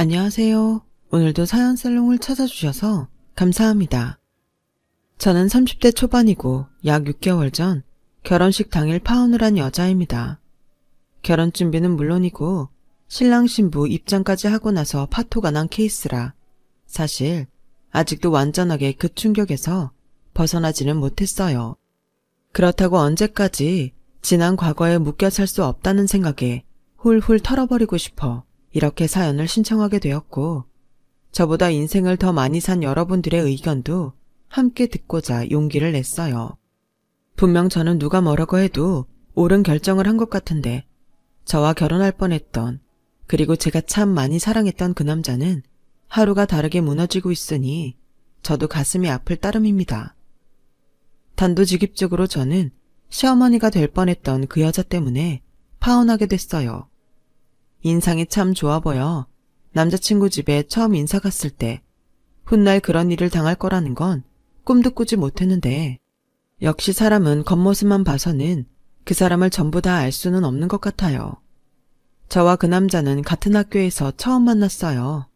안녕하세요. 오늘도 사연살롱을 찾아주셔서 감사합니다. 저는 30대 초반이고 약 6개월 전 결혼식 당일 파혼을 한 여자입니다. 결혼 준비는 물론이고 신랑 신부 입장까지 하고 나서 파토가 난 케이스라 사실 아직도 완전하게 그 충격에서 벗어나지는 못했어요. 그렇다고 언제까지 지난 과거에 묶여 살 수 없다는 생각에 훌훌 털어버리고 싶어 이렇게 사연을 신청하게 되었고 저보다 인생을 더 많이 산 여러분들의 의견도 함께 듣고자 용기를 냈어요. 분명 저는 누가 뭐라고 해도 옳은 결정을 한 것 같은데 저와 결혼할 뻔했던 그리고 제가 참 많이 사랑했던 그 남자는 하루가 다르게 무너지고 있으니 저도 가슴이 아플 따름입니다. 단도직입적으로 저는 시어머니가 될 뻔했던 그 여자 때문에 파혼하게 됐어요. 인상이 참 좋아 보여 남자친구 집에 처음 인사 갔을 때 훗날 그런 일을 당할 거라는 건 꿈도 꾸지 못했는데 역시 사람은 겉모습만 봐서는 그 사람을 전부 다 알 수는 없는 것 같아요. 저와 그 남자는 같은 학교에서 처음 만났어요.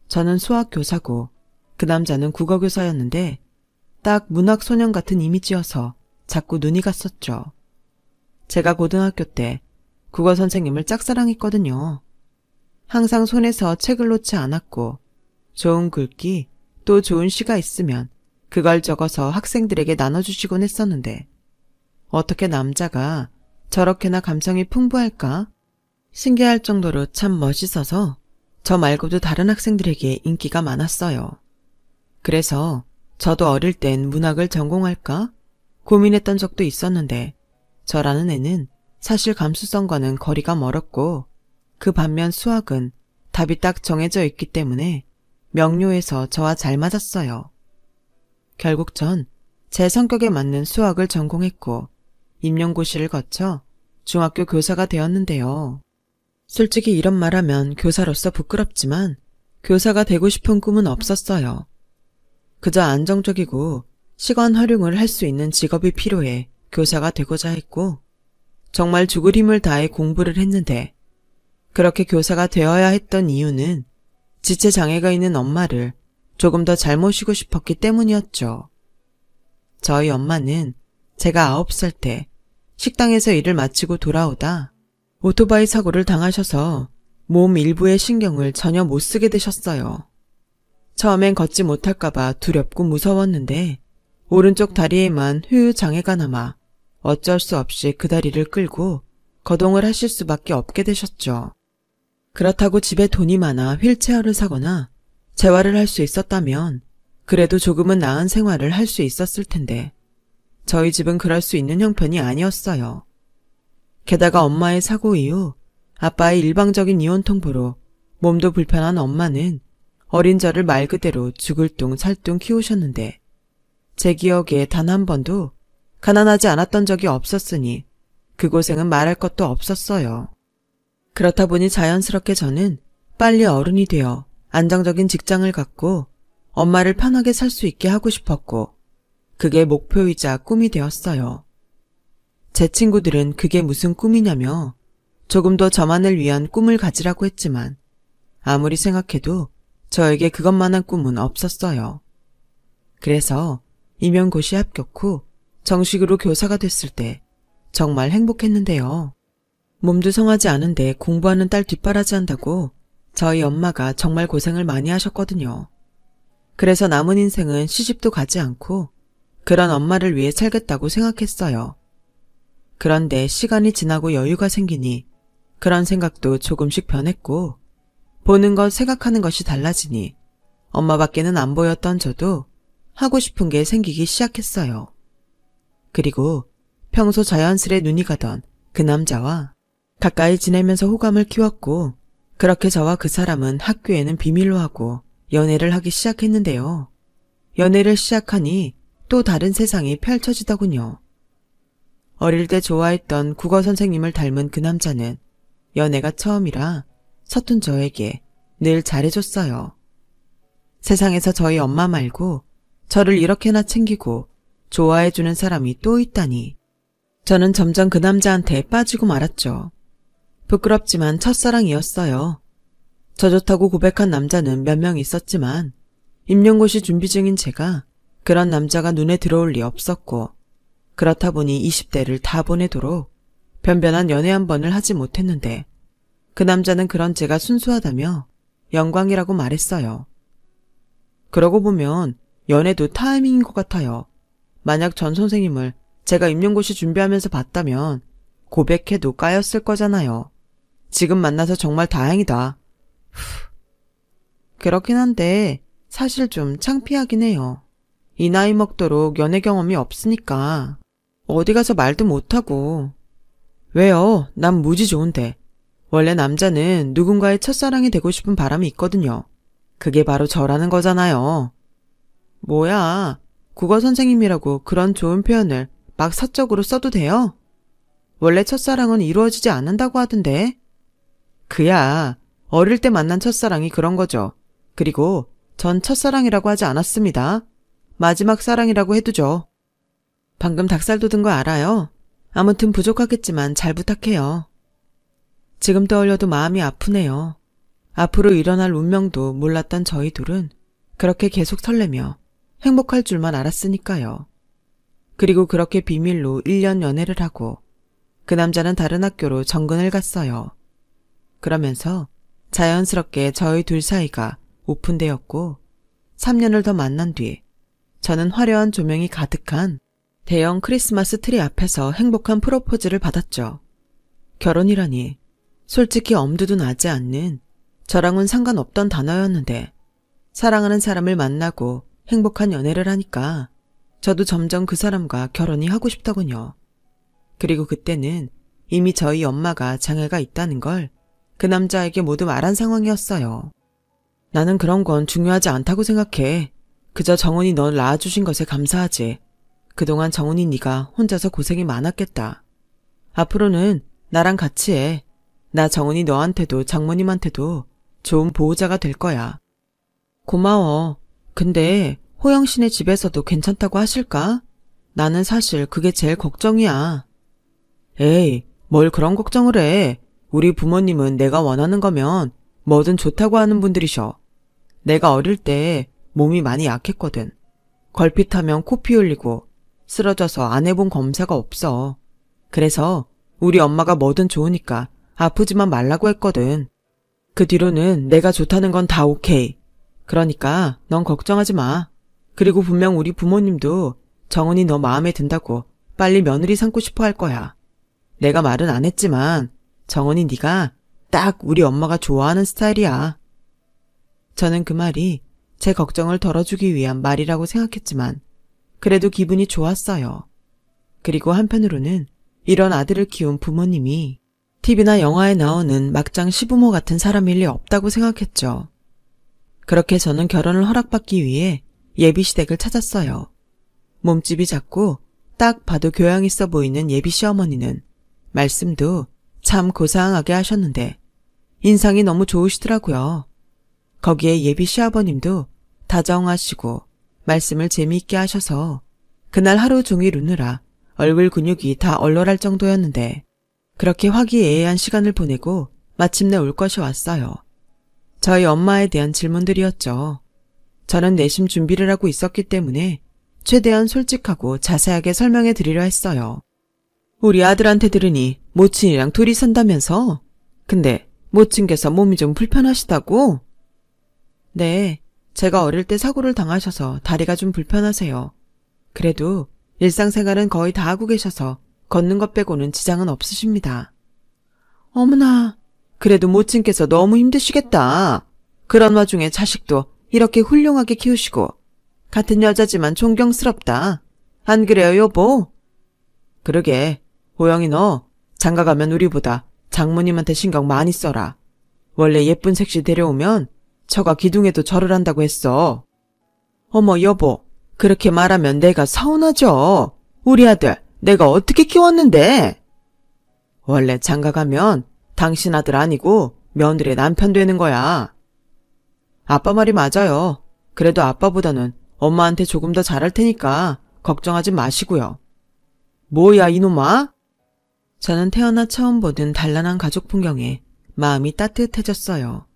저는 수학교사고 그 남자는 국어교사였는데 딱 문학소년 같은 이미지여서 자꾸 눈이 갔었죠. 제가 고등학교 때 국어 선생님을 짝사랑했거든요. 항상 손에서 책을 놓지 않았고 좋은 글귀 또 좋은 시가 있으면 그걸 적어서 학생들에게 나눠주시곤 했었는데 어떻게 남자가 저렇게나 감성이 풍부할까? 신기할 정도로 참 멋있어서 저 말고도 다른 학생들에게 인기가 많았어요. 그래서 저도 어릴 땐 문학을 전공할까? 고민했던 적도 있었는데 저라는 애는 사실 감수성과는 거리가 멀었고 그 반면 수학은 답이 딱 정해져 있기 때문에 명료해서 저와 잘 맞았어요. 결국 전 제 성격에 맞는 수학을 전공했고 임용고시를 거쳐 중학교 교사가 되었는데요. 솔직히 이런 말하면 교사로서 부끄럽지만 교사가 되고 싶은 꿈은 없었어요. 그저 안정적이고 시간 활용을 할 수 있는 직업이 필요해 교사가 되고자 했고 정말 죽을 힘을 다해 공부를 했는데 그렇게 교사가 되어야 했던 이유는 지체장애가 있는 엄마를 조금 더 잘 모시고 싶었기 때문이었죠. 저희 엄마는 제가 9살 때 식당에서 일을 마치고 돌아오다 오토바이 사고를 당하셔서 몸 일부의 신경을 전혀 못 쓰게 되셨어요. 처음엔 걷지 못할까봐 두렵고 무서웠는데 오른쪽 다리에만 후유장애가 남아 어쩔 수 없이 그 다리를 끌고 거동을 하실 수밖에 없게 되셨죠. 그렇다고 집에 돈이 많아 휠체어를 사거나 재활을 할 수 있었다면 그래도 조금은 나은 생활을 할 수 있었을 텐데 저희 집은 그럴 수 있는 형편이 아니었어요. 게다가 엄마의 사고 이후 아빠의 일방적인 이혼 통보로 몸도 불편한 엄마는 어린 저를 말 그대로 죽을 둥 살 둥 키우셨는데 제 기억에 단 한 번도 가난하지 않았던 적이 없었으니 그 고생은 말할 것도 없었어요. 그렇다 보니 자연스럽게 저는 빨리 어른이 되어 안정적인 직장을 갖고 엄마를 편하게 살 수 있게 하고 싶었고 그게 목표이자 꿈이 되었어요. 제 친구들은 그게 무슨 꿈이냐며 조금 더 저만을 위한 꿈을 가지라고 했지만 아무리 생각해도 저에게 그것만한 꿈은 없었어요. 그래서 임용고시 합격 후 정식으로 교사가 됐을 때 정말 행복했는데요. 몸도 성하지 않은데 공부하는 딸 뒷바라지 한다고 저희 엄마가 정말 고생을 많이 하셨거든요. 그래서 남은 인생은 시집도 가지 않고 그런 엄마를 위해 살겠다고 생각했어요. 그런데 시간이 지나고 여유가 생기니 그런 생각도 조금씩 변했고 보는 것 생각하는 것이 달라지니 엄마밖에는 안 보였던 저도 하고 싶은 게 생기기 시작했어요. 그리고 평소 자연스레 눈이 가던 그 남자와 가까이 지내면서 호감을 키웠고 그렇게 저와 그 사람은 학교에는 비밀로 하고 연애를 하기 시작했는데요. 연애를 시작하니 또 다른 세상이 펼쳐지더군요. 어릴 때 좋아했던 국어 선생님을 닮은 그 남자는 연애가 처음이라 서툰 저에게 늘 잘해줬어요. 세상에서 저희 엄마 말고 저를 이렇게나 챙기고 좋아해주는 사람이 또 있다니. 저는 점점 그 남자한테 빠지고 말았죠. 부끄럽지만 첫사랑이었어요. 저 좋다고 고백한 남자는 몇 명 있었지만 임용고시 준비 중인 제가 그런 남자가 눈에 들어올 리 없었고, 그렇다 보니 20대를 다 보내도록 변변한 연애 한 번을 하지 못했는데, 그 남자는 그런 제가 순수하다며 영광이라고 말했어요. 그러고 보면 연애도 타이밍인 것 같아요. 만약 전 선생님을 제가 임용고시 준비하면서 봤다면 고백해도 까였을 거잖아요. 지금 만나서 정말 다행이다. 그렇긴 한데 사실 좀 창피하긴 해요. 이 나이 먹도록 연애 경험이 없으니까 어디 가서 말도 못하고. 왜요? 난 무지 좋은데. 원래 남자는 누군가의 첫사랑이 되고 싶은 바람이 있거든요. 그게 바로 저라는 거잖아요. 뭐야, 국어 선생님이라고 그런 좋은 표현을 막 사적으로 써도 돼요? 원래 첫사랑은 이루어지지 않는다고 하던데. 그야 어릴 때 만난 첫사랑이 그런 거죠. 그리고 전 첫사랑이라고 하지 않았습니다. 마지막 사랑이라고 해두죠. 방금 닭살 돋은 거 알아요? 아무튼 부족하겠지만 잘 부탁해요. 지금 떠올려도 마음이 아프네요. 앞으로 일어날 운명도 몰랐던 저희 둘은 그렇게 계속 설레며 행복할 줄만 알았으니까요. 그리고 그렇게 비밀로 1년 연애를 하고 그 남자는 다른 학교로 정근을 갔어요. 그러면서 자연스럽게 저희 둘 사이가 오픈되었고 3년을 더 만난 뒤 저는 화려한 조명이 가득한 대형 크리스마스 트리 앞에서 행복한 프로포즈를 받았죠. 결혼이라니 솔직히 엄두도 나지 않는, 저랑은 상관없던 단어였는데 사랑하는 사람을 만나고 행복한 연애를 하니까 저도 점점 그 사람과 결혼이 하고 싶더군요. 그리고 그때는 이미 저희 엄마가 장애가 있다는 걸 그 남자에게 모두 말한 상황이었어요. 나는 그런 건 중요하지 않다고 생각해. 그저 정훈이 널 낳아주신 것에 감사하지. 그동안 정훈이 네가 혼자서 고생이 많았겠다. 앞으로는 나랑 같이 해. 나 정훈이 너한테도 장모님한테도 좋은 보호자가 될 거야. 고마워. 근데 호영 씨네 집에서도 괜찮다고 하실까? 나는 사실 그게 제일 걱정이야. 에이, 뭘 그런 걱정을 해. 우리 부모님은 내가 원하는 거면 뭐든 좋다고 하는 분들이셔. 내가 어릴 때 몸이 많이 약했거든. 걸핏하면 코 피 흘리고 쓰러져서 안 해본 검사가 없어. 그래서 우리 엄마가 뭐든 좋으니까 아프지만 말라고 했거든. 그 뒤로는 내가 좋다는 건 다 오케이. 그러니까 넌 걱정하지 마. 그리고 분명 우리 부모님도 정은이 너 마음에 든다고 빨리 며느리 삼고 싶어 할 거야. 내가 말은 안 했지만 정은이 네가 딱 우리 엄마가 좋아하는 스타일이야. 저는 그 말이 제 걱정을 덜어주기 위한 말이라고 생각했지만 그래도 기분이 좋았어요. 그리고 한편으로는 이런 아들을 키운 부모님이 TV나 영화에 나오는 막장 시부모 같은 사람일 리 없다고 생각했죠. 그렇게 저는 결혼을 허락받기 위해 예비시댁을 찾았어요. 몸집이 작고 딱 봐도 교양 있어 보이는 예비 시어머니는 말씀도 참 고상하게 하셨는데 인상이 너무 좋으시더라고요. 거기에 예비 시아버님도 다정하시고 말씀을 재미있게 하셔서 그날 하루 종일 우느라 얼굴 근육이 다 얼얼할 정도였는데 그렇게 화기애애한 시간을 보내고 마침내 올 것이 왔어요. 저희 엄마에 대한 질문들이었죠. 저는 내심 준비를 하고 있었기 때문에 최대한 솔직하고 자세하게 설명해 드리려 했어요. 우리 아들한테 들으니 모친이랑 둘이 산다면서? 근데 모친께서 몸이 좀 불편하시다고? 네, 제가 어릴 때 사고를 당하셔서 다리가 좀 불편하세요. 그래도 일상생활은 거의 다 하고 계셔서 걷는 것 빼고는 지장은 없으십니다. 어머나, 그래도 모친께서 너무 힘드시겠다. 그런 와중에 자식도 이렇게 훌륭하게 키우시고 같은 여자지만 존경스럽다. 안 그래요, 여보? 그러게, 호영이 너 장가가면 우리보다 장모님한테 신경 많이 써라. 원래 예쁜 색시 데려오면 처가 기둥에도 절을 한다고 했어. 어머 여보, 그렇게 말하면 내가 서운하죠. 우리 아들 내가 어떻게 키웠는데. 원래 장가가면 당신 아들 아니고 며느리의 남편 되는 거야. 아빠 말이 맞아요. 그래도 아빠보다는 엄마한테 조금 더 잘할 테니까 걱정하지 마시고요. 뭐야 이놈아? 저는 태어나 처음 보는 단란한 가족 풍경에 마음이 따뜻해졌어요.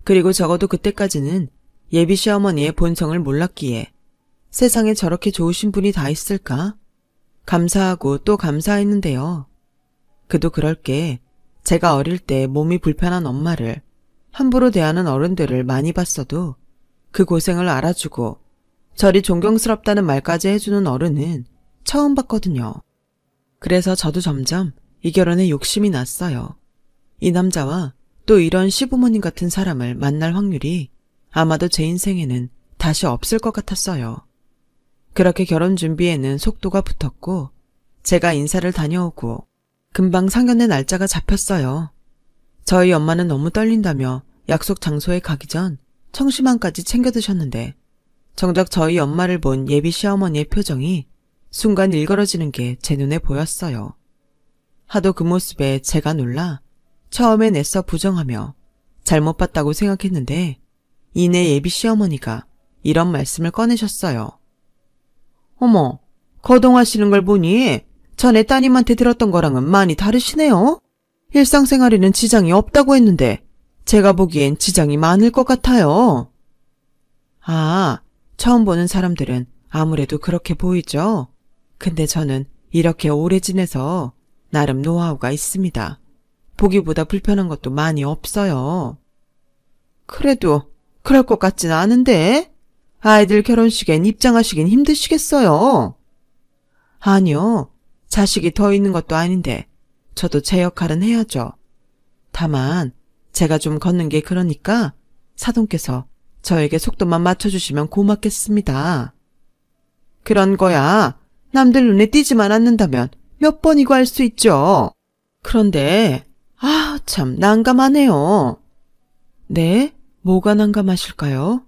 그리고 적어도 그때까지는 예비 시어머니의 본성을 몰랐기에 세상에 저렇게 좋으신 분이 다 있을까? 감사하고 또 감사했는데요. 그도 그럴 게 제가 어릴 때 몸이 불편한 엄마를 함부로 대하는 어른들을 많이 봤어도 그 고생을 알아주고 저리 존경스럽다는 말까지 해주는 어른은 처음 봤거든요. 그래서 저도 점점 이 결혼에 욕심이 났어요. 이 남자와 또 이런 시부모님 같은 사람을 만날 확률이 아마도 제 인생에는 다시 없을 것 같았어요. 그렇게 결혼 준비에는 속도가 붙었고 제가 인사를 다녀오고 금방 상견례 날짜가 잡혔어요. 저희 엄마는 너무 떨린다며 약속 장소에 가기 전 청심환까지 챙겨 드셨는데 정작 저희 엄마를 본 예비 시어머니의 표정이 순간 일그러지는 게 제 눈에 보였어요. 하도 그 모습에 제가 놀라 처음엔 애써 부정하며 잘못 봤다고 생각했는데 이내 예비 시어머니가 이런 말씀을 꺼내셨어요. 어머, 거동하시는 걸 보니 전에 따님한테 들었던 거랑은 많이 다르시네요. 일상생활에는 지장이 없다고 했는데 제가 보기엔 지장이 많을 것 같아요. 아, 처음 보는 사람들은 아무래도 그렇게 보이죠. 근데 저는 이렇게 오래 지내서 나름 노하우가 있습니다. 보기보다 불편한 것도 많이 없어요. 그래도 그럴 것 같진 않은데 아이들 결혼식엔 입장하시긴 힘드시겠어요. 아니요. 자식이 더 있는 것도 아닌데 저도 제 역할은 해야죠. 다만 제가 좀 걷는 게 그러니까 사돈께서 저에게 속도만 맞춰주시면 고맙겠습니다. 그런 거야 남들 눈에 띄지만 않는다면 몇 번이고 할 수 있죠. 그런데 참 난감하네요. 네? 뭐가 난감하실까요?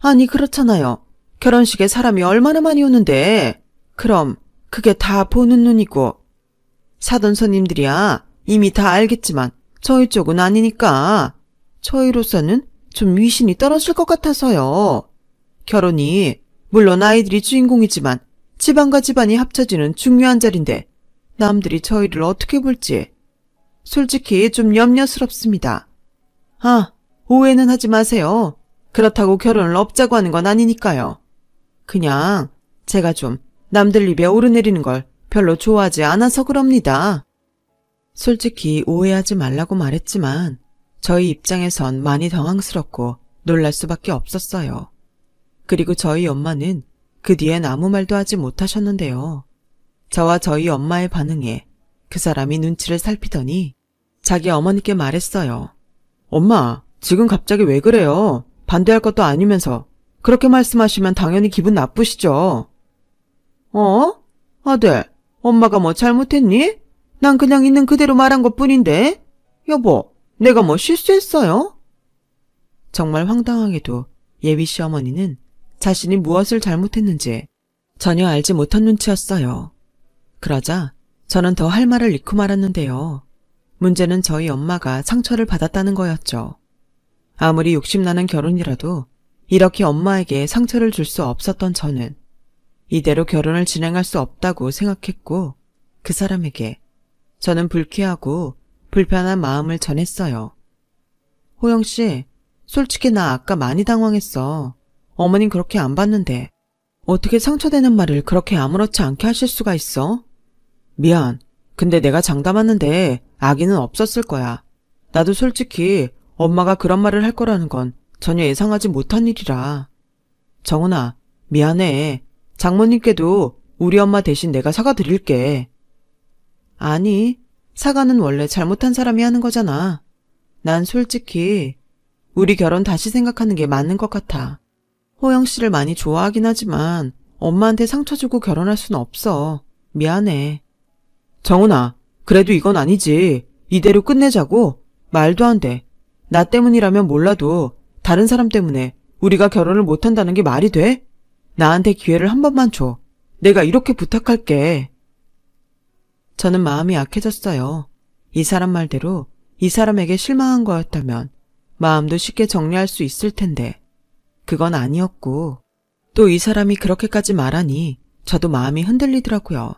아니 그렇잖아요. 결혼식에 사람이 얼마나 많이 오는데 그럼 그게 다 보는 눈이고 사돈 손님들이야 이미 다 알겠지만 저희 쪽은 아니니까 저희로서는 좀 위신이 떨어질 것 같아서요. 결혼이 물론 아이들이 주인공이지만 집안과 집안이 합쳐지는 중요한 자리인데 남들이 저희를 어떻게 볼지 솔직히 좀 염려스럽습니다. 오해는 하지 마세요. 그렇다고 결혼을 없자고 하는 건 아니니까요. 그냥 제가 좀 남들 입에 오르내리는 걸 별로 좋아하지 않아서 그럽니다. 솔직히 오해하지 말라고 말했지만 저희 입장에선 많이 당황스럽고 놀랄 수밖에 없었어요. 그리고 저희 엄마는 그 뒤엔 아무 말도 하지 못하셨는데요. 저와 저희 엄마의 반응에 그 사람이 눈치를 살피더니 자기 어머니께 말했어요. 엄마, 지금 갑자기 왜 그래요? 반대할 것도 아니면서 그렇게 말씀하시면 당연히 기분 나쁘시죠. 아들, 엄마가 뭐 잘못했니? 난 그냥 있는 그대로 말한 것뿐인데. 여보, 내가 뭐 실수했어요? 정말 황당하게도 예비 시어머니는 자신이 무엇을 잘못했는지 전혀 알지 못한 눈치였어요. 그러자 저는 더 할 말을 잃고 말았는데요. 문제는 저희 엄마가 상처를 받았다는 거였죠. 아무리 욕심나는 결혼이라도 이렇게 엄마에게 상처를 줄 수 없었던 저는 이대로 결혼을 진행할 수 없다고 생각했고 그 사람에게 저는 불쾌하고 불편한 마음을 전했어요. 호영씨, 솔직히 나 아까 많이 당황했어. 어머님 그렇게 안 봤는데 어떻게 상처되는 말을 그렇게 아무렇지 않게 하실 수가 있어? 미안. 근데 내가 장담하는데 악의는 없었을 거야. 나도 솔직히 엄마가 그런 말을 할 거라는 건 전혀 예상하지 못한 일이라. 정훈아, 미안해. 장모님께도 우리 엄마 대신 내가 사과드릴게. 아니, 사과는 원래 잘못한 사람이 하는 거잖아. 난 솔직히 우리 결혼 다시 생각하는 게 맞는 것 같아. 호영 씨를 많이 좋아하긴 하지만 엄마한테 상처 주고 결혼할 순 없어. 미안해. 정훈아, 그래도 이건 아니지. 이대로 끝내자고? 말도 안 돼. 나 때문이라면 몰라도 다른 사람 때문에 우리가 결혼을 못한다는 게 말이 돼? 나한테 기회를 한 번만 줘. 내가 이렇게 부탁할게. 저는 마음이 약해졌어요. 이 사람 말대로 이 사람에게 실망한 거였다면 마음도 쉽게 정리할 수 있을 텐데 그건 아니었고 또 이 사람이 그렇게까지 말하니 저도 마음이 흔들리더라고요.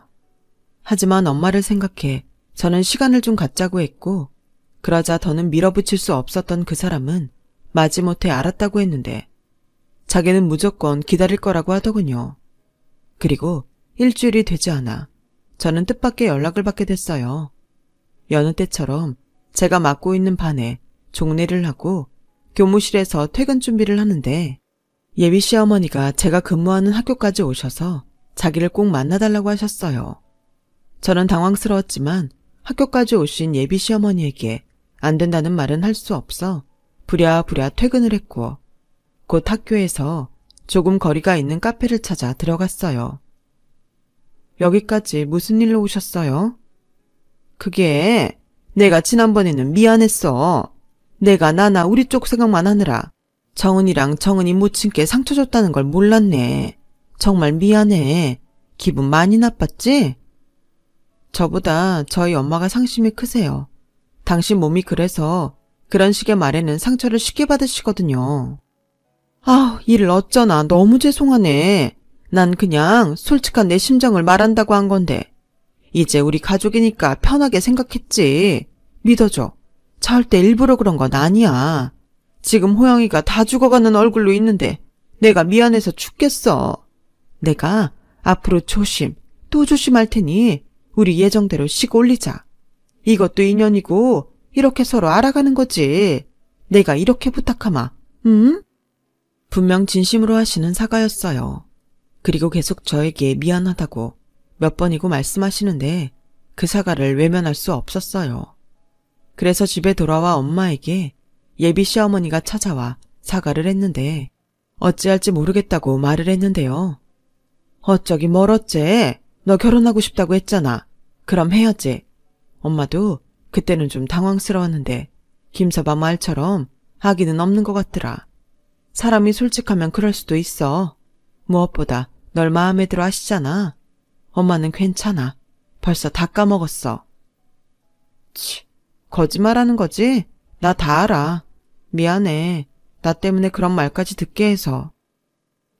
하지만 엄마를 생각해 저는 시간을 좀 갖자고 했고 그러자 더는 밀어붙일 수 없었던 그 사람은 마지못해 알았다고 했는데 자기는 무조건 기다릴 거라고 하더군요. 그리고 일주일이 되지 않아 저는 뜻밖의 연락을 받게 됐어요. 여느 때처럼 제가 맡고 있는 반에 종례를 하고 교무실에서 퇴근 준비를 하는데 예비 시어머니가 제가 근무하는 학교까지 오셔서 자기를 꼭 만나달라고 하셨어요. 저는 당황스러웠지만 학교까지 오신 예비 시어머니에게 안 된다는 말은 할 수 없어 부랴부랴 퇴근을 했고 곧 학교에서 조금 거리가 있는 카페를 찾아 들어갔어요. 여기까지 무슨 일로 오셨어요? 그게 내가 지난번에는 미안했어. 내가 나나 우리 쪽 생각만 하느라 정은이랑 정은이 모친께 상처 줬다는 걸 몰랐네. 정말 미안해. 기분 많이 나빴지? 저보다 저희 엄마가 상심이 크세요. 당신 몸이 그래서 그런 식의 말에는 상처를 쉽게 받으시거든요. 아, 일을 어쩌나 너무 죄송하네. 난 그냥 솔직한 내 심정을 말한다고 한 건데 이제 우리 가족이니까 편하게 생각했지. 믿어줘. 절대 일부러 그런 건 아니야. 지금 호영이가 다 죽어가는 얼굴로 있는데 내가 미안해서 죽겠어. 내가 앞으로 조심 또 조심할 테니 우리 예정대로 씩 올리자. 이것도 인연이고 이렇게 서로 알아가는 거지. 내가 이렇게 부탁하마. 응? 분명 진심으로 하시는 사과였어요. 그리고 계속 저에게 미안하다고 몇 번이고 말씀하시는데 그 사과를 외면할 수 없었어요. 그래서 집에 돌아와 엄마에게 예비 시어머니가 찾아와 사과를 했는데 어찌할지 모르겠다고 말을 했는데요. 어쩌기 뭘 어째? 너 결혼하고 싶다고 했잖아. 그럼 해야지. 엄마도 그때는 좀 당황스러웠는데 김서방 말처럼 아기는 없는 것 같더라. 사람이 솔직하면 그럴 수도 있어. 무엇보다 널 마음에 들어 하시잖아. 엄마는 괜찮아. 벌써 다 까먹었어. 치, 거짓말하는 거지? 나 다 알아. 미안해. 나 때문에 그런 말까지 듣게 해서.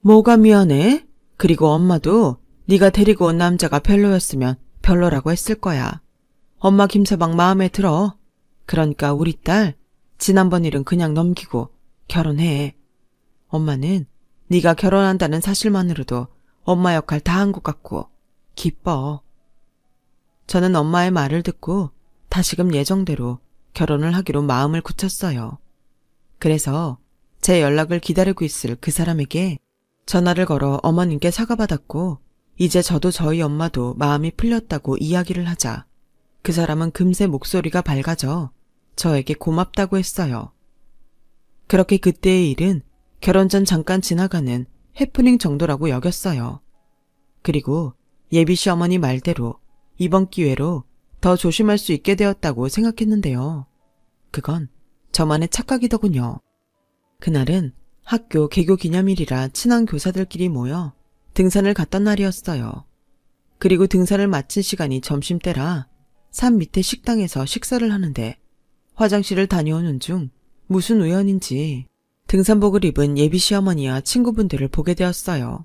뭐가 미안해? 그리고 엄마도 네가 데리고 온 남자가 별로였으면 별로라고 했을 거야. 엄마 김서방 마음에 들어. 그러니까 우리 딸 지난번 일은 그냥 넘기고 결혼해. 엄마는 네가 결혼한다는 사실만으로도 엄마 역할 다 한 것 같고 기뻐. 저는 엄마의 말을 듣고 다시금 예정대로 결혼을 하기로 마음을 굳혔어요. 그래서 제 연락을 기다리고 있을 그 사람에게 전화를 걸어 어머님께 사과받았고 이제 저도 저희 엄마도 마음이 풀렸다고 이야기를 하자 그 사람은 금세 목소리가 밝아져 저에게 고맙다고 했어요. 그렇게 그때의 일은 결혼 전 잠깐 지나가는 해프닝 정도라고 여겼어요. 그리고 예비 시어머니 말대로 이번 기회로 더 조심할 수 있게 되었다고 생각했는데요. 그건 저만의 착각이더군요. 그날은 학교 개교 기념일이라 친한 교사들끼리 모여 등산을 갔던 날이었어요. 그리고 등산을 마친 시간이 점심때라 산 밑에 식당에서 식사를 하는데 화장실을 다녀오는 중 무슨 우연인지 등산복을 입은 예비 시어머니와 친구분들을 보게 되었어요.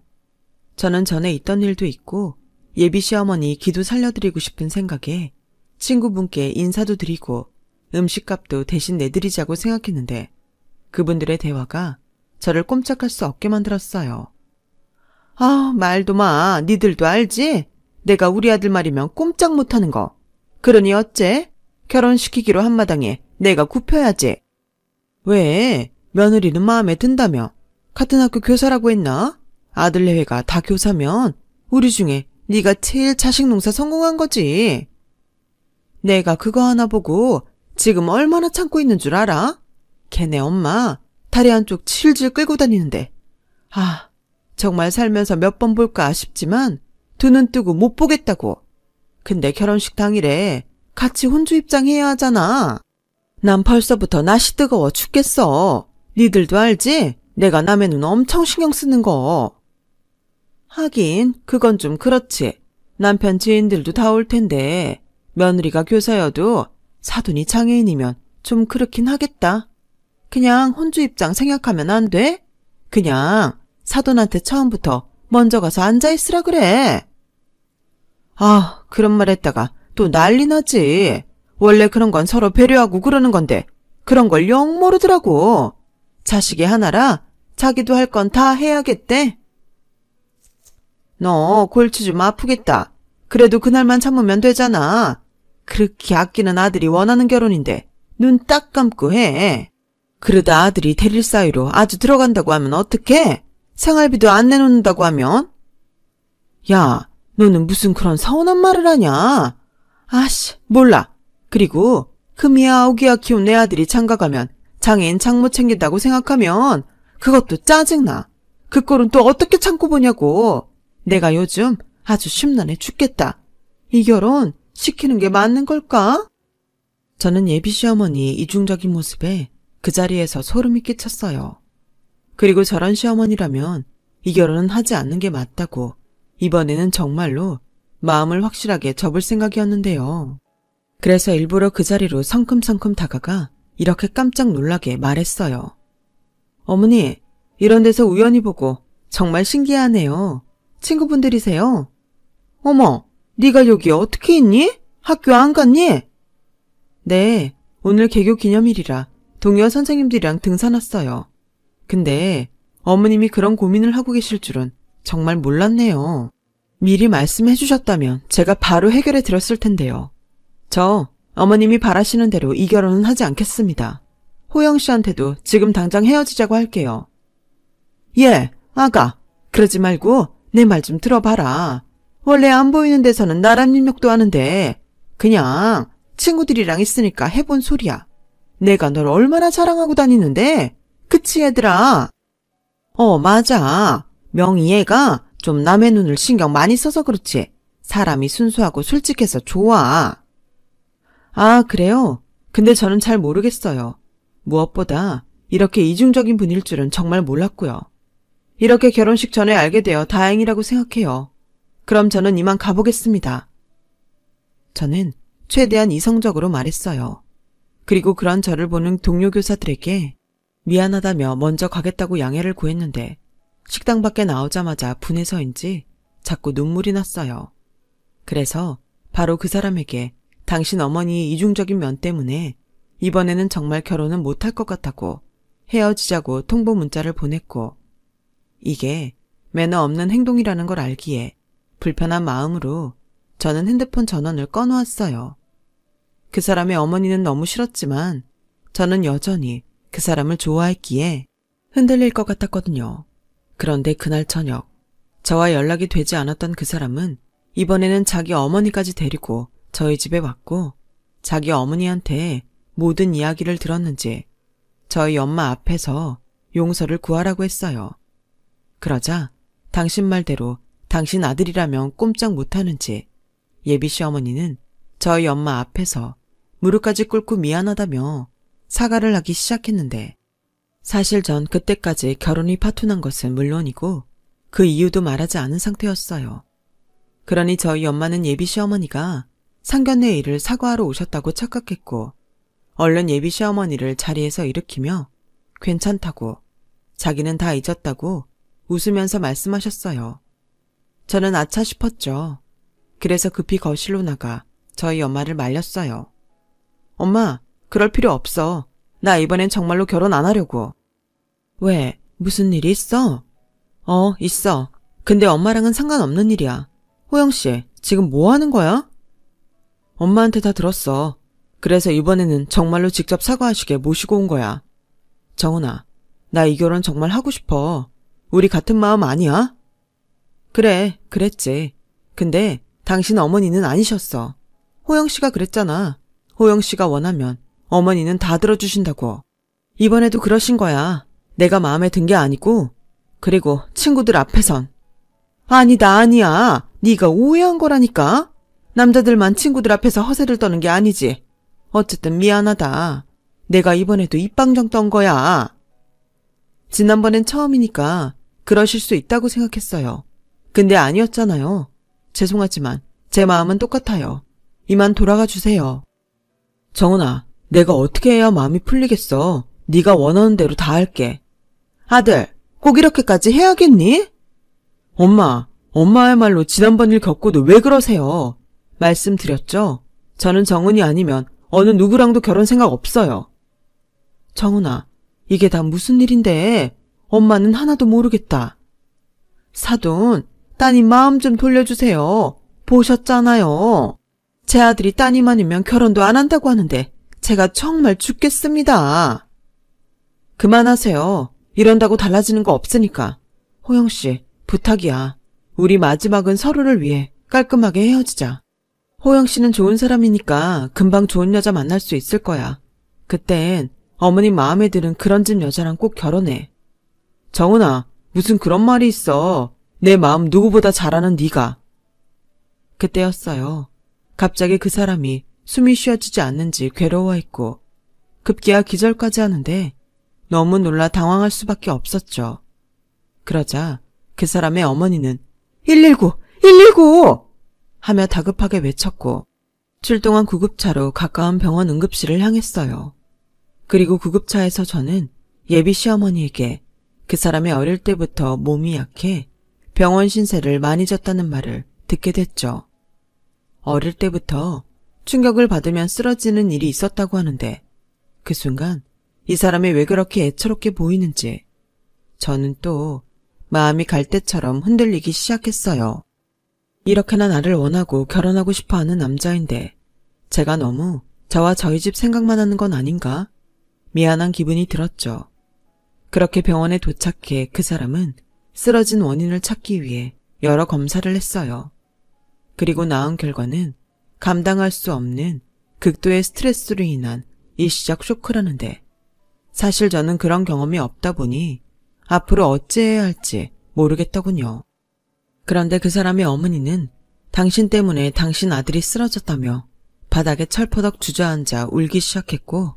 저는 전에 있던 일도 있고 예비 시어머니 기도 살려드리고 싶은 생각에 친구분께 인사도 드리고 음식값도 대신 내드리자고 생각했는데 그분들의 대화가 저를 꼼짝할 수 없게 만들었어요. 아, 말도 마. 니들도 알지? 내가 우리 아들 말이면 꼼짝 못하는 거. 그러니 어째? 결혼시키기로 한 마당에 내가 굽혀야지. 왜? 며느리는 마음에 든다며. 같은 학교 교사라고 했나? 아들 내외가 다 교사면 우리 중에 네가 제일 자식 농사 성공한 거지. 내가 그거 하나 보고 지금 얼마나 참고 있는 줄 알아? 걔네 엄마 다리 한쪽 질질 끌고 다니는데. 아, 정말 살면서 몇 번 볼까 싶지만 두 눈 뜨고 못 보겠다고. 근데 결혼식 당일에 같이 혼주 입장해야 하잖아. 난 벌써부터 낯이 뜨거워 죽겠어. 니들도 알지? 내가 남의 눈 엄청 신경 쓰는 거. 하긴 그건 좀 그렇지. 남편 지인들도 다 올 텐데 며느리가 교사여도 사돈이 장애인이면 좀 그렇긴 하겠다. 그냥 혼주 입장 생각하면 안 돼? 그냥 사돈한테 처음부터 먼저 가서 앉아있으라 그래. 아, 그런 말 했다가 또 난리 나지. 원래 그런 건 서로 배려하고 그러는 건데 그런 걸 영 모르더라고. 자식이 하나라 자기도 할 건 다 해야겠대. 너 골치 좀 아프겠다. 그래도 그날만 참으면 되잖아. 그렇게 아끼는 아들이 원하는 결혼인데 눈 딱 감고 해. 그러다 아들이 데릴 사이로 아주 들어간다고 하면 어떡해? 생활비도 안 내놓는다고 하면? 야, 너는 무슨 그런 서운한 말을 하냐? 아씨, 몰라. 그리고 금이야 오기야 키운 내 아들이 장가가면 장애인 장모 챙긴다고 생각하면 그것도 짜증나. 그 꼴은 또 어떻게 참고 보냐고. 내가 요즘 아주 심란해 죽겠다. 이 결혼 시키는 게 맞는 걸까? 저는 예비 시어머니의 이중적인 모습에 그 자리에서 소름이 끼쳤어요. 그리고 저런 시어머니라면 이 결혼은 하지 않는 게 맞다고 이번에는 정말로 마음을 확실하게 접을 생각이었는데요. 그래서 일부러 그 자리로 성큼성큼 다가가 이렇게 깜짝 놀라게 말했어요. 어머니, 이런 데서 우연히 보고 정말 신기하네요. 친구분들이세요? 어머, 네가 여기 어떻게 있니? 학교 안 갔니? 네, 오늘 개교 기념일이라 동료 선생님들이랑 등산 왔어요. 근데 어머님이 그런 고민을 하고 계실 줄은 정말 몰랐네요. 미리 말씀해 주셨다면 제가 바로 해결해 드렸을 텐데요. 저 어머님이 바라시는 대로 이 결혼은 하지 않겠습니다. 호영 씨한테도 지금 당장 헤어지자고 할게요. 예, 아가, 그러지 말고 내 말 좀 들어봐라. 원래 안 보이는 데서는 나란 입력도 하는데 그냥 친구들이랑 있으니까 해본 소리야. 내가 널 얼마나 자랑하고 다니는데. 그치 얘들아? 맞아. 명희 얘가 좀 남의 눈을 신경 많이 써서 그렇지. 사람이 순수하고 솔직해서 좋아. 아, 그래요? 근데 저는 잘 모르겠어요. 무엇보다 이렇게 이중적인 분일 줄은 정말 몰랐고요. 이렇게 결혼식 전에 알게 되어 다행이라고 생각해요. 그럼 저는 이만 가보겠습니다. 저는 최대한 이성적으로 말했어요. 그리고 그런 저를 보는 동료 교사들에게 미안하다며 먼저 가겠다고 양해를 구했는데 식당 밖에 나오자마자 분해서인지 자꾸 눈물이 났어요. 그래서 바로 그 사람에게 당신 어머니의 이중적인 면 때문에 이번에는 정말 결혼은 못할 것 같다고 헤어지자고 통보 문자를 보냈고, 이게 매너 없는 행동이라는 걸 알기에 불편한 마음으로 저는 핸드폰 전원을 꺼놓았어요. 그 사람의 어머니는 너무 싫었지만 저는 여전히 그 사람을 좋아했기에 흔들릴 것 같았거든요. 그런데 그날 저녁, 저와 연락이 되지 않았던 그 사람은 이번에는 자기 어머니까지 데리고 저희 집에 왔고 자기 어머니한테 모든 이야기를 들었는지 저희 엄마 앞에서 용서를 구하라고 했어요. 그러자 당신 말대로 당신 아들이라면 꼼짝 못하는지 예비 시어머니는 저희 엄마 앞에서 무릎까지 꿇고 미안하다며 사과를 하기 시작했는데, 사실 전 그때까지 결혼이 파토난 것은 물론이고 그 이유도 말하지 않은 상태였어요. 그러니 저희 엄마는 예비 시어머니가 상견례 일을 사과하러 오셨다고 착각했고 얼른 예비 시어머니를 자리에서 일으키며 괜찮다고, 자기는 다 잊었다고 웃으면서 말씀하셨어요. 저는 아차 싶었죠. 그래서 급히 거실로 나가 저희 엄마를 말렸어요. 엄마, 그럴 필요 없어. 나 이번엔 정말로 결혼 안 하려고. 왜? 무슨 일이 있어? 있어. 근데 엄마랑은 상관없는 일이야. 호영씨, 지금 뭐 하는 거야? 엄마한테 다 들었어. 그래서 이번에는 정말로 직접 사과하시게 모시고 온 거야. 정은아, 나 이 결혼 정말 하고 싶어. 우리 같은 마음 아니야? 그래, 그랬지. 근데 당신 어머니는 아니셨어. 호영씨가 그랬잖아. 호영씨가 원하면 어머니는 다 들어주신다고. 이번에도 그러신 거야. 내가 마음에 든 게 아니고. 그리고 친구들 앞에선. 아니다, 아니야. 네가 오해한 거라니까. 남자들만 친구들 앞에서 허세를 떠는 게 아니지. 어쨌든 미안하다. 내가 이번에도 입방정 떤 거야. 지난번엔 처음이니까 그러실 수 있다고 생각했어요. 근데 아니었잖아요. 죄송하지만 제 마음은 똑같아요. 이만 돌아가 주세요. 정은아, 내가 어떻게 해야 마음이 풀리겠어. 네가 원하는 대로 다 할게. 아들, 꼭 이렇게까지 해야겠니? 엄마야말로 지난번 일 겪고도 왜 그러세요? 말씀드렸죠? 저는 정은이 아니면 어느 누구랑도 결혼 생각 없어요. 정은아, 이게 다 무슨 일인데 엄마는 하나도 모르겠다. 사돈, 따님 마음 좀 돌려주세요. 보셨잖아요. 제 아들이 따님 아니면 결혼도 안 한다고 하는데 제가 정말 죽겠습니다. 그만하세요. 이런다고 달라지는 거 없으니까. 호영씨, 부탁이야. 우리 마지막은 서로를 위해 깔끔하게 헤어지자. 호영씨는 좋은 사람이니까 금방 좋은 여자 만날 수 있을 거야. 그땐 어머님 마음에 드는 그런 집 여자랑 꼭 결혼해. 정은아, 무슨 그런 말이 있어. 내 마음 누구보다 잘 아는 네가. 그때였어요. 갑자기 그 사람이 숨이 쉬어지지 않는지 괴로워했고 급기야 기절까지 하는데 너무 놀라 당황할 수밖에 없었죠. 그러자 그 사람의 어머니는 119! 119! 하며 다급하게 외쳤고 출동한 구급차로 가까운 병원 응급실을 향했어요. 그리고 구급차에서 저는 예비 시어머니에게 그 사람이 어릴 때부터 몸이 약해 병원 신세를 많이 졌다는 말을 듣게 됐죠. 어릴 때부터 충격을 받으면 쓰러지는 일이 있었다고 하는데 그 순간 이 사람이 왜 그렇게 애처롭게 보이는지 저는 또 마음이 갈대처럼 흔들리기 시작했어요. 이렇게나 나를 원하고 결혼하고 싶어하는 남자인데 제가 너무 저와 저희 집 생각만 하는 건 아닌가? 미안한 기분이 들었죠. 그렇게 병원에 도착해 그 사람은 쓰러진 원인을 찾기 위해 여러 검사를 했어요. 그리고 나온 결과는 감당할 수 없는 극도의 스트레스로 인한 일시적 쇼크라는데 사실 저는 그런 경험이 없다 보니 앞으로 어찌해야 할지 모르겠더군요. 그런데 그 사람의 어머니는 당신 때문에 당신 아들이 쓰러졌다며 바닥에 철퍼덕 주저앉아 울기 시작했고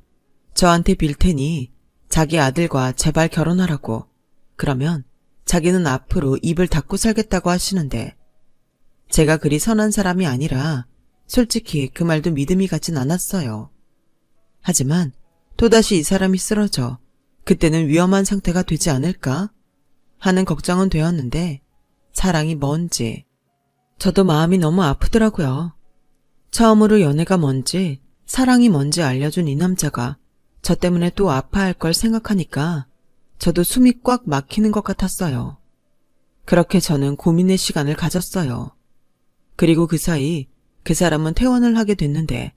저한테 빌 테니 자기 아들과 제발 결혼하라고 그러면 자기는 앞으로 입을 닫고 살겠다고 하시는데 제가 그리 선한 사람이 아니라 솔직히 그 말도 믿음이 가진 않았어요. 하지만 또다시 이 사람이 쓰러져 그때는 위험한 상태가 되지 않을까 하는 걱정은 되었는데 사랑이 뭔지 저도 마음이 너무 아프더라고요. 처음으로 연애가 뭔지 사랑이 뭔지 알려준 이 남자가 저 때문에 또 아파할 걸 생각하니까 저도 숨이 꽉 막히는 것 같았어요. 그렇게 저는 고민의 시간을 가졌어요. 그리고 그 사이 그 사람은 퇴원을 하게 됐는데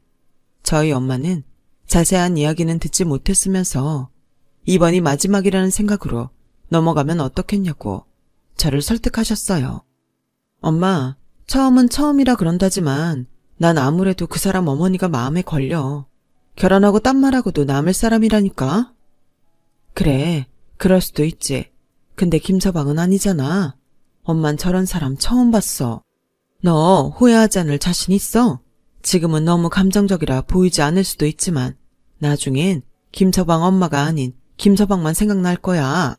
저희 엄마는 자세한 이야기는 듣지 못했으면서 이번이 마지막이라는 생각으로 넘어가면 어떻겠냐고 저를 설득하셨어요. 엄마, 처음은 처음이라 그런다지만 난 아무래도 그 사람 어머니가 마음에 걸려. 결혼하고 딴 말하고도 남을 사람이라니까. 그래, 그럴 수도 있지. 근데 김서방은 아니잖아. 엄만 저런 사람 처음 봤어. 너 후회하지 않을 자신 있어? 지금은 너무 감정적이라 보이지 않을 수도 있지만 나중엔 김서방 엄마가 아닌 김서방만 생각날 거야.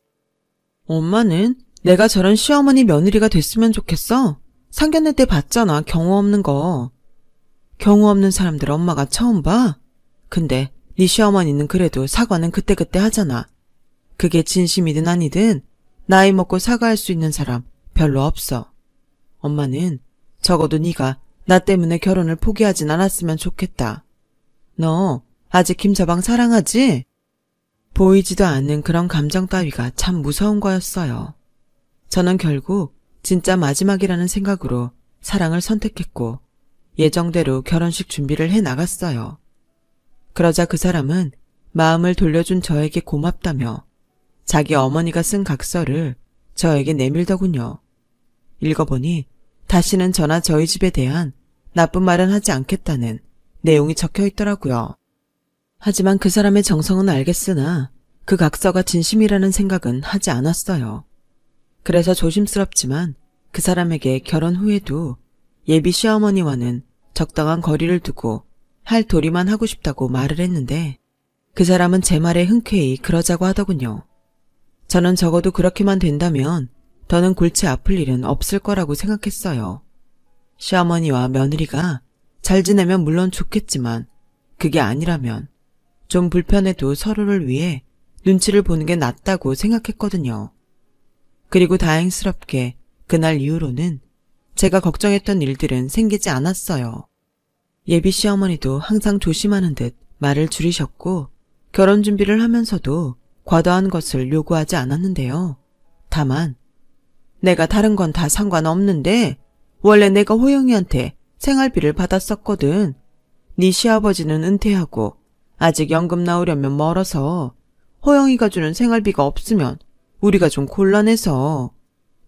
엄마는 내가 저런 시어머니 며느리가 됐으면 좋겠어? 상견례 때 봤잖아, 경우 없는 거. 경우 없는 사람들 엄마가 처음 봐? 근데 네 시어머니는 그래도 사과는 그때그때 하잖아. 그게 진심이든 아니든 나이 먹고 사과할 수 있는 사람 별로 없어. 엄마는 적어도 네가 나 때문에 결혼을 포기하진 않았으면 좋겠다. 너 아직 김서방 사랑하지? 보이지도 않는 그런 감정 따위가 참 무서운 거였어요. 저는 결국 진짜 마지막이라는 생각으로 사랑을 선택했고 예정대로 결혼식 준비를 해 나갔어요. 그러자 그 사람은 마음을 돌려준 저에게 고맙다며 자기 어머니가 쓴 각서를 저에게 내밀더군요. 읽어보니 다시는 저나 저희 집에 대한 나쁜 말은 하지 않겠다는 내용이 적혀 있더라고요. 하지만 그 사람의 정성은 알겠으나 그 각서가 진심이라는 생각은 하지 않았어요. 그래서 조심스럽지만 그 사람에게 결혼 후에도 예비 시어머니와는 적당한 거리를 두고 할 도리만 하고 싶다고 말을 했는데 그 사람은 제 말에 흔쾌히 그러자고 하더군요. 저는 적어도 그렇게만 된다면 더는 골치 아플 일은 없을 거라고 생각했어요. 시어머니와 며느리가 잘 지내면 물론 좋겠지만 그게 아니라면 좀 불편해도 서로를 위해 눈치를 보는 게 낫다고 생각했거든요. 그리고 다행스럽게 그날 이후로는 제가 걱정했던 일들은 생기지 않았어요. 예비 시어머니도 항상 조심하는 듯 말을 줄이셨고 결혼 준비를 하면서도 과도한 것을 요구하지 않았는데요. 다만 내가 다른 건 다 상관없는데 원래 내가 호영이한테 생활비를 받았었거든. 네 시아버지는 은퇴하고 아직 연금 나오려면 멀어서 호영이가 주는 생활비가 없으면 우리가 좀 곤란해서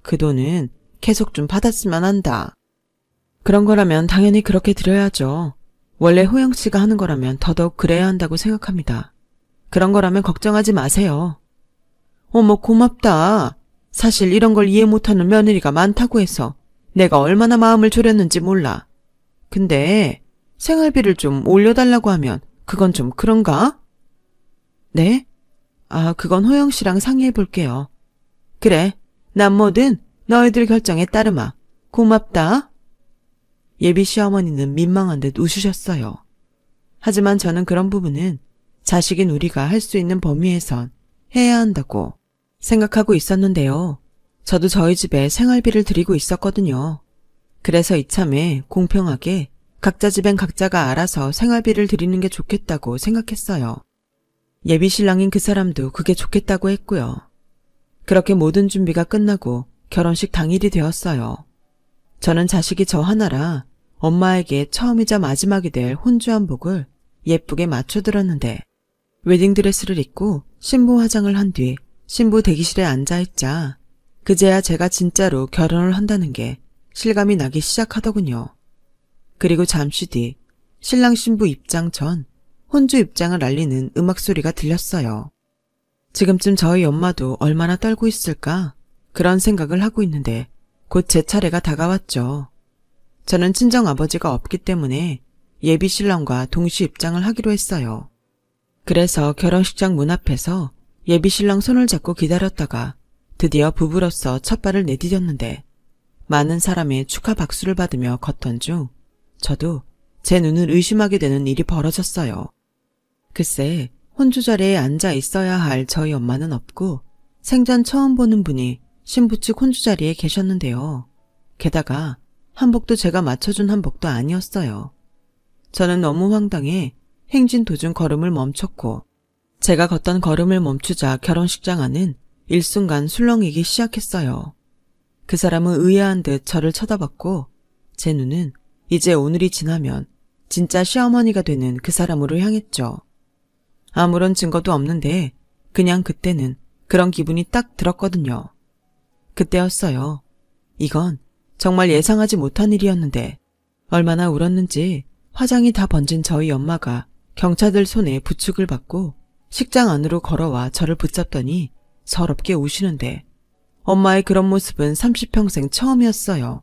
그 돈은 계속 좀 받았으면 한다. 그런 거라면 당연히 그렇게 드려야죠. 원래 호영 씨가 하는 거라면 더더욱 그래야 한다고 생각합니다. 그런 거라면 걱정하지 마세요. 어머 고맙다. 사실 이런 걸 이해 못하는 며느리가 많다고 해서 내가 얼마나 마음을 졸였는지 몰라. 근데 생활비를 좀 올려달라고 하면 그건 좀 그런가? 네? 그건 호영 씨랑 상의해 볼게요. 그래, 난 뭐든 너희들 결정에 따르마. 고맙다. 예비 시어머니는 민망한 듯 웃으셨어요. 하지만 저는 그런 부분은 자식인 우리가 할 수 있는 범위에선 해야 한다고 생각하고 있었는데요. 저도 저희 집에 생활비를 드리고 있었거든요. 그래서 이참에 공평하게 각자 집엔 각자가 알아서 생활비를 드리는 게 좋겠다고 생각했어요. 예비 신랑인 그 사람도 그게 좋겠다고 했고요. 그렇게 모든 준비가 끝나고 결혼식 당일이 되었어요. 저는 자식이 저 하나라 엄마에게 처음이자 마지막이 될 혼주한복을 예쁘게 맞춰들었는데 웨딩드레스를 입고 신부 화장을 한 뒤 신부 대기실에 앉아있자 그제야 제가 진짜로 결혼을 한다는 게 실감이 나기 시작하더군요. 그리고 잠시 뒤 신랑 신부 입장 전 혼주 입장을 알리는 음악 소리가 들렸어요. 지금쯤 저희 엄마도 얼마나 떨고 있을까 그런 생각을 하고 있는데 곧 제 차례가 다가왔죠. 저는 친정아버지가 없기 때문에 예비 신랑과 동시 입장을 하기로 했어요. 그래서 결혼식장 문 앞에서 예비 신랑 손을 잡고 기다렸다가 드디어 부부로서 첫 발을 내디뎠는데 많은 사람의 축하 박수를 받으며 걷던 중 저도 제 눈을 의심하게 되는 일이 벌어졌어요. 글쎄 혼주 자리에 앉아 있어야 할 저희 엄마는 없고 생전 처음 보는 분이 신부 측 혼주 자리에 계셨는데요. 게다가 한복도 제가 맞춰준 한복도 아니었어요. 저는 너무 황당해 행진 도중 걸음을 멈췄고 제가 걷던 걸음을 멈추자 결혼식장 안은 일순간 술렁이기 시작했어요. 그 사람은 의아한 듯 저를 쳐다봤고 제 눈은 이제 오늘이 지나면 진짜 시어머니가 되는 그 사람으로 향했죠. 아무런 증거도 없는데 그냥 그때는 그런 기분이 딱 들었거든요. 그때였어요. 이건 정말 예상하지 못한 일이었는데 얼마나 울었는지 화장이 다 번진 저희 엄마가 경찰들 손에 부축을 받고 식장 안으로 걸어와 저를 붙잡더니 서럽게 우시는데 엄마의 그런 모습은 30평생 처음이었어요.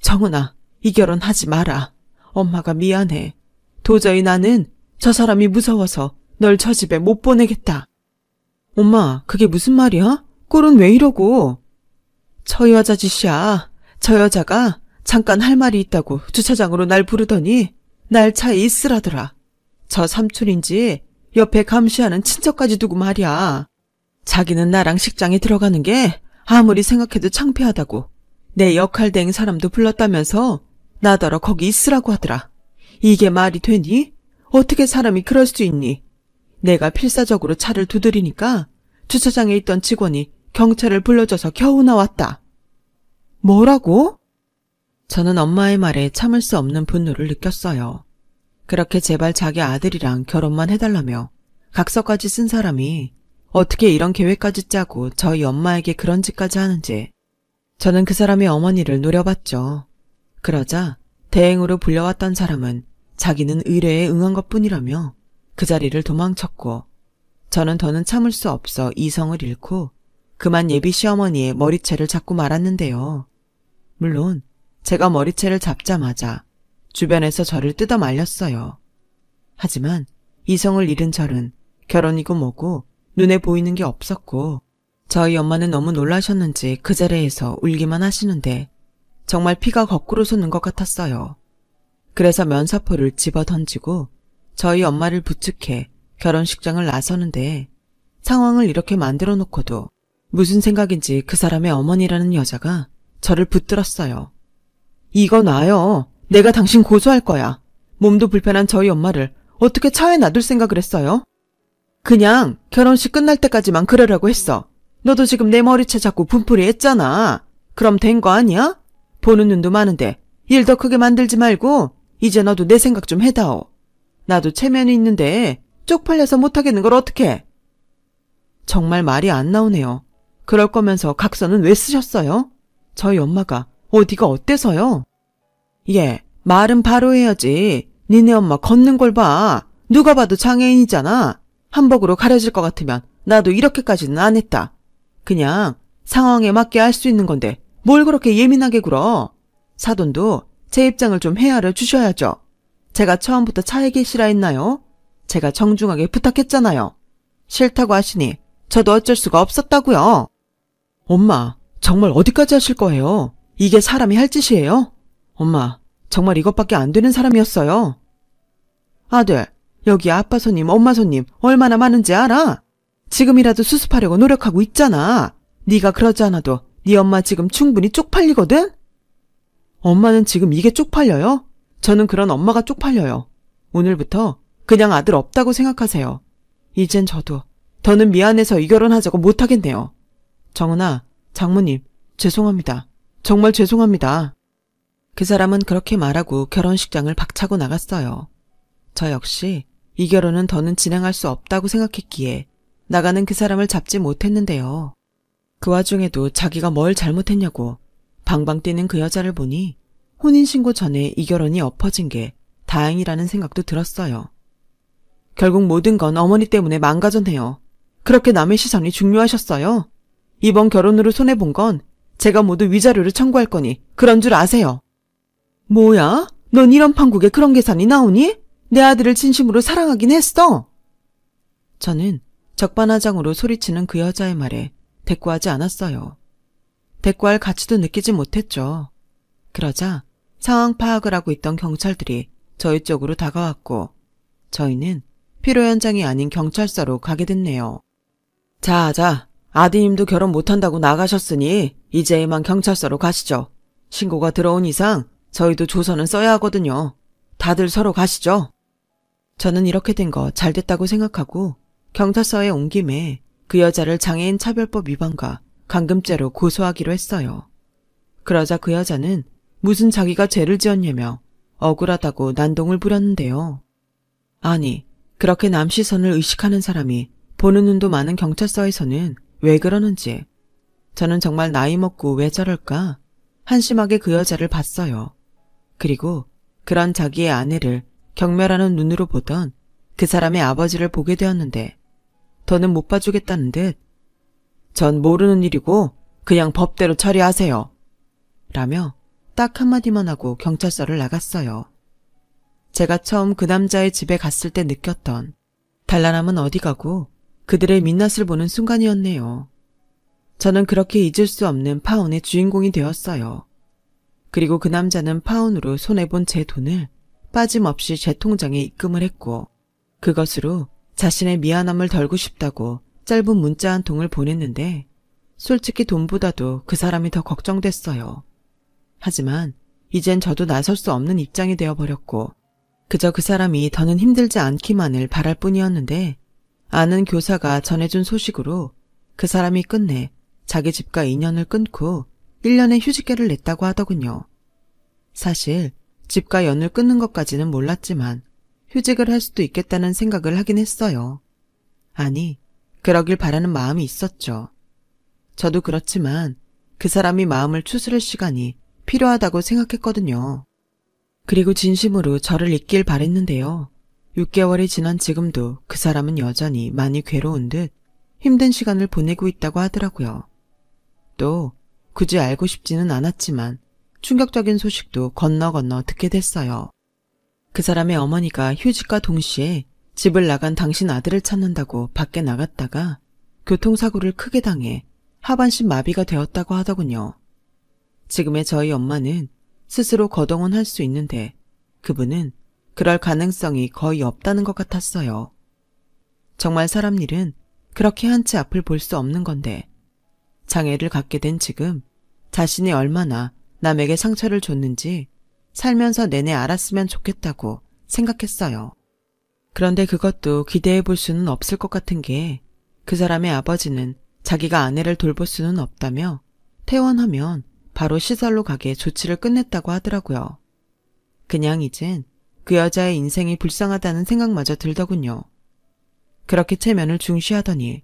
정은아, 이 결혼 하지 마라. 엄마가 미안해. 도저히 나는 저 사람이 무서워서 널 저 집에 못 보내겠다. 엄마, 그게 무슨 말이야? 꼴은 왜 이러고? 저 여자 짓이야. 저 여자가 잠깐 할 말이 있다고 주차장으로 날 부르더니 날 차에 있으라더라. 저 삼촌인지 옆에 감시하는 친척까지 두고 말이야. 자기는 나랑 식장에 들어가는 게 아무리 생각해도 창피하다고 내 역할 대행 사람도 불렀다면서 나더러 거기 있으라고 하더라. 이게 말이 되니? 어떻게 사람이 그럴 수 있니? 내가 필사적으로 차를 두드리니까 주차장에 있던 직원이 경찰을 불러줘서 겨우 나왔다. 뭐라고? 저는 엄마의 말에 참을 수 없는 분노를 느꼈어요. 그렇게 제발 자기 아들이랑 결혼만 해달라며 각서까지 쓴 사람이 어떻게 이런 계획까지 짜고 저희 엄마에게 그런 짓까지 하는지. 저는 그 사람의 어머니를 노려봤죠. 그러자 대행으로 불려왔던 사람은 자기는 의뢰에 응한 것뿐이라며 그 자리를 도망쳤고 저는 더는 참을 수 없어 이성을 잃고 그만 예비 시어머니의 머리채를 잡고 말았는데요. 물론 제가 머리채를 잡자마자 주변에서 저를 뜯어 말렸어요. 하지만 이성을 잃은 저는 결혼이고 뭐고 눈에 보이는 게 없었고 저희 엄마는 너무 놀라셨는지 그 자리에서 울기만 하시는데 정말 피가 거꾸로 솟는 것 같았어요. 그래서 면사포를 집어 던지고 저희 엄마를 부축해 결혼식장을 나서는데 상황을 이렇게 만들어 놓고도 무슨 생각인지 그 사람의 어머니라는 여자가 저를 붙들었어요. 이거 놔요. 내가 당신 고소할 거야. 몸도 불편한 저희 엄마를 어떻게 차에 놔둘 생각을 했어요? 그냥 결혼식 끝날 때까지만 그러라고 했어. 너도 지금 내 머리채 잡고 분풀이 했잖아. 그럼 된 거 아니야? 보는 눈도 많은데 일 더 크게 만들지 말고 이제 너도 내 생각 좀 해다오. 나도 체면이 있는데 쪽팔려서 못하겠는 걸 어떡해. 정말 말이 안 나오네요. 그럴 거면서 각서는 왜 쓰셨어요? 저희 엄마가 어디가 어때서요? 예, 말은 바로 해야지. 니네 엄마 걷는 걸 봐. 누가 봐도 장애인이잖아. 한복으로 가려질 것 같으면 나도 이렇게까지는 안 했다. 그냥 상황에 맞게 할 수 있는 건데 뭘 그렇게 예민하게 굴어. 사돈도 제 입장을 좀 헤아려 주셔야죠. 제가 처음부터 차이기 싫어했나요? 제가 정중하게 부탁했잖아요. 싫다고 하시니 저도 어쩔 수가 없었다고요. 엄마, 정말 어디까지 하실 거예요? 이게 사람이 할 짓이에요? 엄마, 정말 이것밖에 안 되는 사람이었어요. 아들, 여기 아빠 손님, 엄마 손님 얼마나 많은지 알아? 지금이라도 수습하려고 노력하고 있잖아. 네가 그러지 않아도 네 엄마 지금 충분히 쪽팔리거든? 엄마는 지금 이게 쪽팔려요? 저는 그런 엄마가 쪽팔려요. 오늘부터 그냥 아들 없다고 생각하세요. 이젠 저도 더는 미안해서 이 결혼하자고 못하겠네요. 정은아, 장모님, 죄송합니다. 정말 죄송합니다. 그 사람은 그렇게 말하고 결혼식장을 박차고 나갔어요. 저 역시 이 결혼은 더는 진행할 수 없다고 생각했기에 나가는 그 사람을 잡지 못했는데요. 그 와중에도 자기가 뭘 잘못했냐고 방방 뛰는 그 여자를 보니 혼인신고 전에 이 결혼이 엎어진 게 다행이라는 생각도 들었어요. 결국 모든 건 어머니 때문에 망가졌네요. 그렇게 남의 시선이 중요하셨어요? 이번 결혼으로 손해본 건 제가 모두 위자료를 청구할 거니 그런 줄 아세요. 뭐야? 넌 이런 판국에 그런 계산이 나오니? 내 아들을 진심으로 사랑하긴 했어. 저는 적반하장으로 소리치는 그 여자의 말에 대꾸하지 않았어요. 대꾸할 가치도 느끼지 못했죠. 그러자 상황 파악을 하고 있던 경찰들이 저희 쪽으로 다가왔고 저희는 피로 현장이 아닌 경찰서로 가게 됐네요. 자, 아드님도 결혼 못한다고 나가셨으니 이제 이만 경찰서로 가시죠. 신고가 들어온 이상 저희도 조서는 써야 하거든요. 다들 서로 가시죠. 저는 이렇게 된 거 잘 됐다고 생각하고 경찰서에 온 김에 그 여자를 장애인 차별법 위반과 감금죄로 고소하기로 했어요. 그러자 그 여자는 무슨 자기가 죄를 지었냐며 억울하다고 난동을 부렸는데요. 아니, 그렇게 남 시선을 의식하는 사람이 보는 눈도 많은 경찰서에서는 왜 그러는지 저는 정말 나이 먹고 왜 저럴까 한심하게 그 여자를 봤어요. 그리고 그런 자기의 아내를 경멸하는 눈으로 보던 그 사람의 아버지를 보게 되었는데 더는 못 봐주겠다는 듯 전 모르는 일이고 그냥 법대로 처리하세요. 라며 딱 한마디만 하고 경찰서를 나갔어요. 제가 처음 그 남자의 집에 갔을 때 느꼈던 단란함은 어디 가고 그들의 민낯을 보는 순간이었네요. 저는 그렇게 잊을 수 없는 파혼의 주인공이 되었어요. 그리고 그 남자는 파혼으로 손해본 제 돈을 빠짐없이 제 통장에 입금을 했고 그것으로 자신의 미안함을 덜고 싶다고 짧은 문자 한 통을 보냈는데 솔직히 돈보다도 그 사람이 더 걱정됐어요. 하지만 이젠 저도 나설 수 없는 입장이 되어버렸고 그저 그 사람이 더는 힘들지 않기만을 바랄 뿐이었는데 아는 교사가 전해준 소식으로 그 사람이 끝내 자기 집과 인연을 끊고 1년의 휴직계를 냈다고 하더군요. 사실 집과 연을 끊는 것까지는 몰랐지만 휴직을 할 수도 있겠다는 생각을 하긴 했어요. 아니, 그러길 바라는 마음이 있었죠. 저도 그렇지만 그 사람이 마음을 추스를 시간이 필요하다고 생각했거든요. 그리고 진심으로 저를 잊길 바랬는데요. 6개월이 지난 지금도 그 사람은 여전히 많이 괴로운 듯 힘든 시간을 보내고 있다고 하더라고요. 또 굳이 알고 싶지는 않았지만 충격적인 소식도 건너 듣게 됐어요. 그 사람의 어머니가 휴직과 동시에 집을 나간 당신 아들을 찾는다고 밖에 나갔다가 교통사고를 크게 당해 하반신 마비가 되었다고 하더군요. 지금의 저희 엄마는 스스로 거동은 할 수 있는데 그분은 그럴 가능성이 거의 없다는 것 같았어요. 정말 사람 일은 그렇게 한치 앞을 볼 수 없는 건데 장애를 갖게 된 지금 자신이 얼마나 남에게 상처를 줬는지 살면서 내내 알았으면 좋겠다고 생각했어요. 그런데 그것도 기대해 볼 수는 없을 것 같은 게 그 사람의 아버지는 자기가 아내를 돌볼 수는 없다며 퇴원하면 바로 시설로 가게 조치를 끝냈다고 하더라고요. 그냥 이젠 그 여자의 인생이 불쌍하다는 생각마저 들더군요. 그렇게 체면을 중시하더니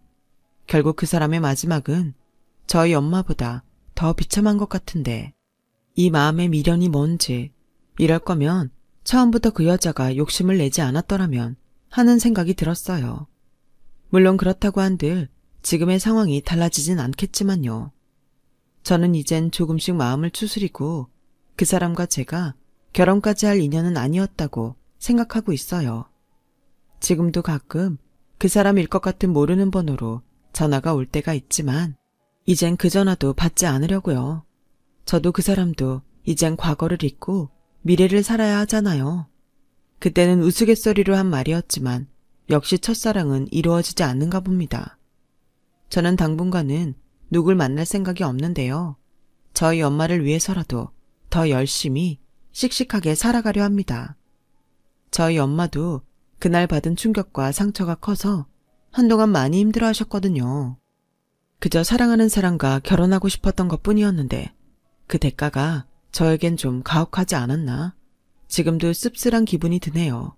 결국 그 사람의 마지막은 저희 엄마보다 더 비참한 것 같은데 이 마음의 미련이 뭔지 이럴 거면 처음부터 그 여자가 욕심을 내지 않았더라면 하는 생각이 들었어요. 물론 그렇다고 한들 지금의 상황이 달라지진 않겠지만요. 저는 이젠 조금씩 마음을 추스리고 그 사람과 제가 결혼까지 할 인연은 아니었다고 생각하고 있어요. 지금도 가끔 그 사람일 것 같은 모르는 번호로 전화가 올 때가 있지만 이젠 그 전화도 받지 않으려고요. 저도 그 사람도 이젠 과거를 잊고 미래를 살아야 하잖아요. 그때는 우스갯소리로 한 말이었지만 역시 첫사랑은 이루어지지 않는가 봅니다. 저는 당분간은 누굴 만날 생각이 없는데요. 저희 엄마를 위해서라도 더 열심히 씩씩하게 살아가려 합니다. 저희 엄마도 그날 받은 충격과 상처가 커서 한동안 많이 힘들어 하셨거든요. 그저 사랑하는 사람과 결혼하고 싶었던 것뿐이었는데 그 대가가 저에겐 좀 가혹하지 않았나? 지금도 씁쓸한 기분이 드네요.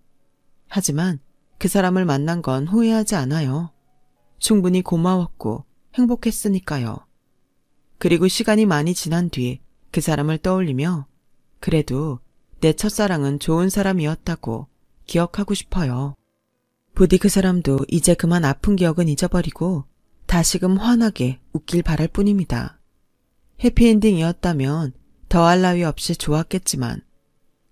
하지만 그 사람을 만난 건 후회하지 않아요. 충분히 고마웠고 행복했으니까요. 그리고 시간이 많이 지난 뒤 그 사람을 떠올리며 그래도 내 첫사랑은 좋은 사람이었다고 기억하고 싶어요. 부디 그 사람도 이제 그만 아픈 기억은 잊어버리고 다시금 환하게 웃길 바랄 뿐입니다. 해피엔딩이었다면 더할 나위 없이 좋았겠지만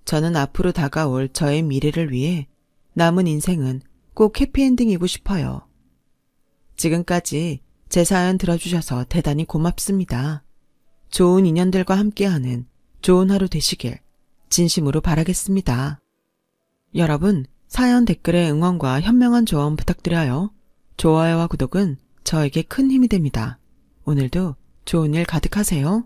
저는 앞으로 다가올 저의 미래를 위해 남은 인생은 꼭 해피엔딩이고 싶어요. 지금까지 제 사연 들어주셔서 대단히 고맙습니다. 좋은 인연들과 함께하는 좋은 하루 되시길 진심으로 바라겠습니다. 여러분, 사연 댓글에 응원과 현명한 조언 부탁드려요. 좋아요와 구독은 저에게 큰 힘이 됩니다. 오늘도 좋은 일 가득하세요.